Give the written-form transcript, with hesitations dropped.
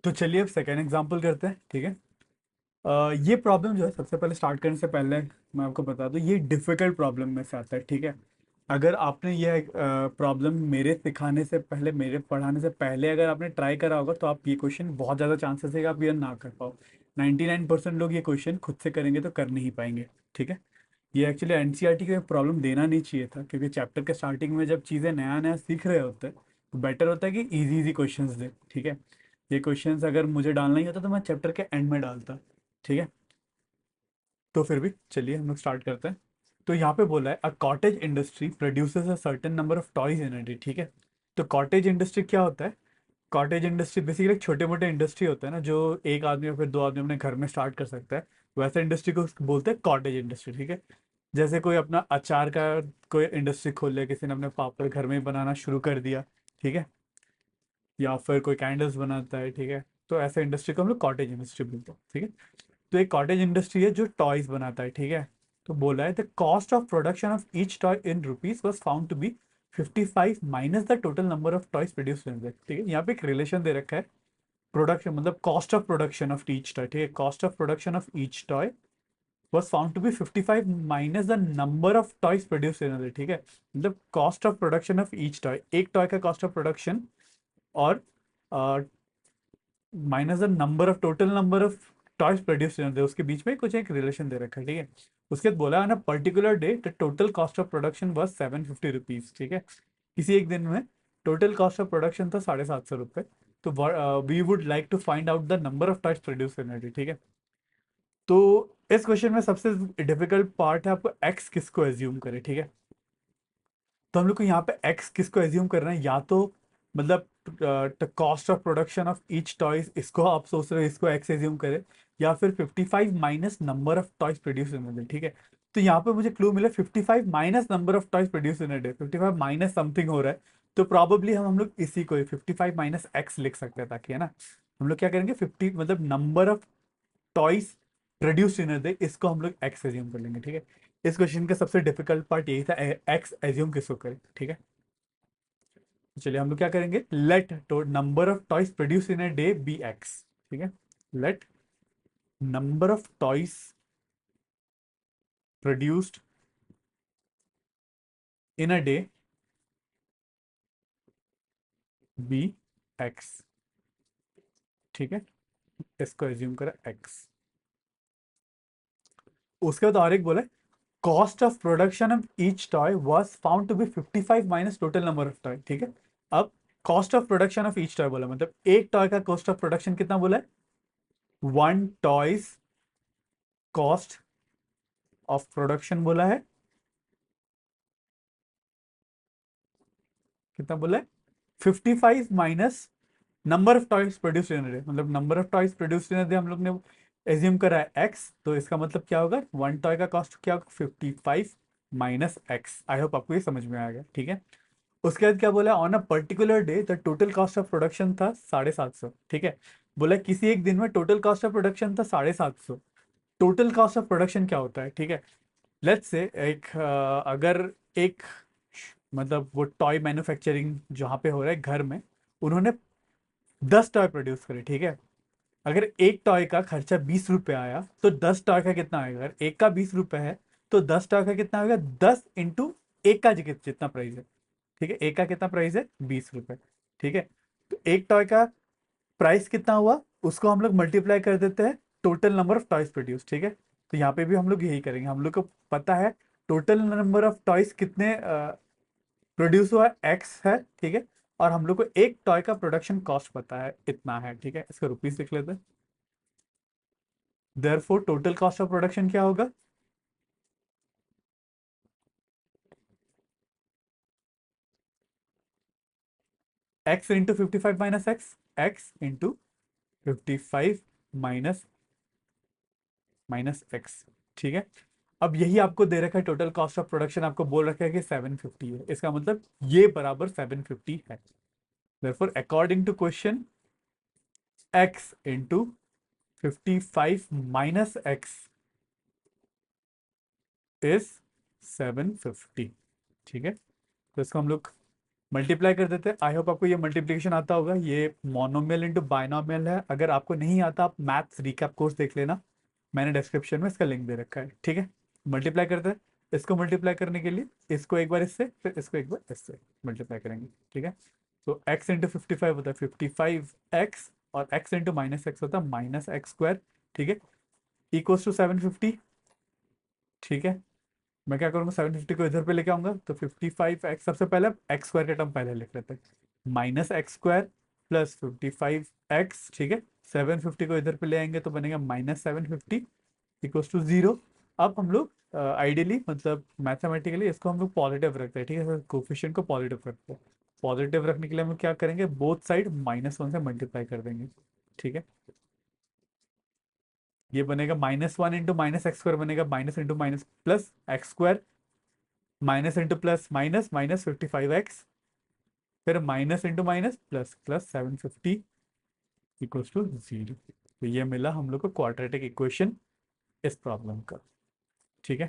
तो चलिए अब सेकेंड एग्जाम्पल करते हैं, ठीक है। ये प्रॉब्लम जो है, सबसे पहले स्टार्ट करने से पहले मैं आपको बता दूं, ये डिफ़िकल्ट प्रॉब्लम में से आता है, ठीक है। अगर आपने ये प्रॉब्लम मेरे सिखाने से पहले, मेरे पढ़ाने से पहले अगर आपने ट्राई करा होगा, तो आप ये क्वेश्चन बहुत ज़्यादा चांसेस है कि आप ये ना कर पाओ। 99% लोग ये क्वेश्चन खुद से करेंगे तो कर नहीं पाएंगे, ठीक है। ये एक्चुअली एनसीईआरटी को प्रॉब्लम देना नहीं चाहिए था, क्योंकि चैप्टर के स्टार्टिंग में जब चीज़ें नया नया सीख रहे होते हैं तो बेटर होता है कि इजी इजी क्वेश्चंस दे, ठीक है। ये क्वेश्चंस अगर मुझे डालना ही होता तो मैं चैप्टर के एंड में डालता, ठीक है। तो फिर भी चलिए हम लोग स्टार्ट करते हैं। तो यहाँ पे बोला है, a cottage industry produces a certain number of toys in a day, ठीक है। तो कॉटेज इंडस्ट्री क्या होता है? कॉटेज इंडस्ट्री बेसिकली एक छोटे मोटे इंडस्ट्री होता है ना, जो एक आदमी या फिर दो आदमी अपने घर में स्टार्ट कर सकता है। वैसे इंडस्ट्री को बोलते हैं कॉटेज इंडस्ट्री, ठीक है। जैसे कोई अपना अचार का कोई इंडस्ट्री खोल लिया, किसी ने अपने पापड़ घर में ही बनाना शुरू कर दिया, ठीक है। या फिर कोई कैंडल्स बनाता है, ठीक है। तो ऐसे इंडस्ट्री को हम लोग कॉटेज इंडस्ट्री बोलते हैं, ठीक है। तो एक कॉटेज इंडस्ट्री है जो टॉयज बनाता है, ठीक है। तो बोला है, the cost of production of each toy in rupees was found to be 55 minus the total number of toys produce in, ठीक है। यहाँ पे एक रिलेशन दे रखा है, प्रोडक्शन मतलब cost of production of each toy, ठीक है। Cost of production of each toy was found to be 55 minus the number of toys produce in, ठीक है। मतलब cost of production of each toy, एक toy का cost of production, और minus the number of total number of toys produce इन, उसके बीच में कुछ एक रिलेशन दे रखा है, ठीक है। उसके बाद बोला है ना, particular day the total cost of production was 750 rupees, ठीक है। किसी एक दिन में टोटल कॉस्ट ऑफ प्रोडक्शन था 750 रुपये। तो we would like to find out the number of toys produce in, ठीक है। तो इस क्वेश्चन में सबसे डिफिकल्ट पार्ट है आपको एक्स किसको एज्यूम करे, ठीक है। तो हम लोग को यहाँ पे एक्स किसको एज्यूम करना है, या तो मतलब cost of production of each toys, इसको आप सोच रहे हो इसको एक्स एज्यूम करे, या फिर 55 minus number of toys produce in day, ठीक है। तो यहाँ पे मुझे क्लू मिला 55 minus number of toys produce in day, 55 minus something हो रहा है। तो प्रॉबेबली हम लोग इसी को 55 माइनस एक्स लिख सकते हैं, ताकि है ना, हम लोग क्या करेंगे, 50 मतलब number of toys produce in day, इसको हम लोग एक्स एज्यूम कर लेंगे, ठीक है। इस क्वेश्चन का सबसे डिफिकल्ट पार्ट यही था, एक्स एज्यूम किसको करें, ठीक है। तो चलिए हम लोग क्या करेंगे, लेट तो number of toys produce in a day be X, ठीक है। Let number of toys produced in a day be X, ठीक है। इसको एज्यूम करें एक्स। उसके बाद और एक बोले, cost of production of each toy was found to be 55 minus total number of toy, ठीक है। अब cost of production of each toy बोला, मतलब एक टॉय का कॉस्ट ऑफ प्रोडक्शन कितना बोला है, one toys cost of production बोला है, कितना बोला है, 55 minus number of toys produce in day, मतलब number of toys produce in day हम लोग ने एज्यूम करा है एक्स, तो इसका मतलब क्या होगा, वन टॉय का कॉस्ट क्या होगा, 55 माइनस एक्स। आई होप आपको ये समझ में आ गया, ठीक है। उसके बाद क्या बोला, on a particular day the total cost of production था 750, ठीक है। बोला किसी एक दिन में टोटल कॉस्ट ऑफ प्रोडक्शन था 750। टोटल कॉस्ट ऑफ प्रोडक्शन क्या होता है, ठीक है। लेट्स से एक अगर एक मतलब वो टॉय मैन्युफैक्चरिंग जहाँ पे हो रहा है घर में, उन्होंने 10 टॉय प्रोड्यूस करे, ठीक है। अगर एक टॉय का खर्चा 20 रुपये आया, तो 10 टॉय का कितना आएगा, अगर एक का 20 रुपये है तो 10 टॉय का कितना होगा, 10 इंटू एक का जितना प्राइस है, ठीक है। एक का कितना प्राइस है, 20 रुपये, ठीक है। तो एक टॉय का प्राइस कितना हुआ, उसको हम लोग मल्टीप्लाई कर देते हैं total number of toys produce, ठीक है। तो यहाँ पे भी हम लोग यही करेंगे, हम लोग को पता है टोटल नंबर ऑफ टॉयज कितने प्रोड्यूस हुआ, एक्स है, ठीक है। और हम लोग को एक टॉय का प्रोडक्शन कॉस्ट पता है इतना है, ठीक है। इसका रुपीस लिख लेते हैं। Therefore total cost of production क्या होगा, x into 55 minus x, x into 55 minus minus x, ठीक है। अब यही आपको दे रखा है, टोटल कॉस्ट ऑफ प्रोडक्शन आपको बोल रखा है कि 750 है, इसका मतलब ये बराबर 750 है। Therefore according to question, X into 55 minus X is 750, ठीक है। तो इसको हम लोग मल्टीप्लाई कर देते हैं। आई होप आपको ये मल्टीप्लिकेशन आता होगा। ये मोनोमियल इंटू बायनोमियल है। अगर आपको नहीं आता आप मैथ्स रिकैप कोर्स देख लेना, मैंने डिस्क्रिप्शन में इसका लिंक दे रखा है, ठीक है। मल्टीप्लाई करते हैं। इसको मल्टीप्लाई करने के लिए इसको एक बार इससे, फिर इसको एक बार इससे मल्टीप्लाई करेंगे, ठीक है। तो x इंटू 55 होता है 55x, और x इंटू माइनस एक्स होता है माइनस एक्स स्क्वायर, ठीक है, इक्वल्स टू 750, ठीक है। मैं क्या करूँगा, 750 को इधर पे लेके आऊंगा, तो 55x, सबसे पहले एक्स स्क्वायर का टर्म पहले लिख लेते हैं, minus X square plus 55x, ठीक है। 750 को इधर पे ले आएंगे तो बनेगा -750 इक्वल्स टू 0। अब हम लोग आइडियली मतलब मैथमेटिकली इसको हम लोग पॉजिटिव रखते हैं, ठीक है, कोफिशिएंट को पॉजिटिव रखते हैं। पॉजिटिव रखने के लिए हम क्या करेंगे, बोथ साइड -1 से मल्टीप्लाई कर देंगे, ठीक है। ये बनेगा -1 इंटू माइनस एक्स स्क्वायर, बनेगा minus into minus plus X square, minus into plus minus minus 55x, फिर minus into minus plus plus 750 equals to 0। तो ये मिला हम लोग को क्वाड्रेटिक इक्वेशन इस प्रॉब्लम का।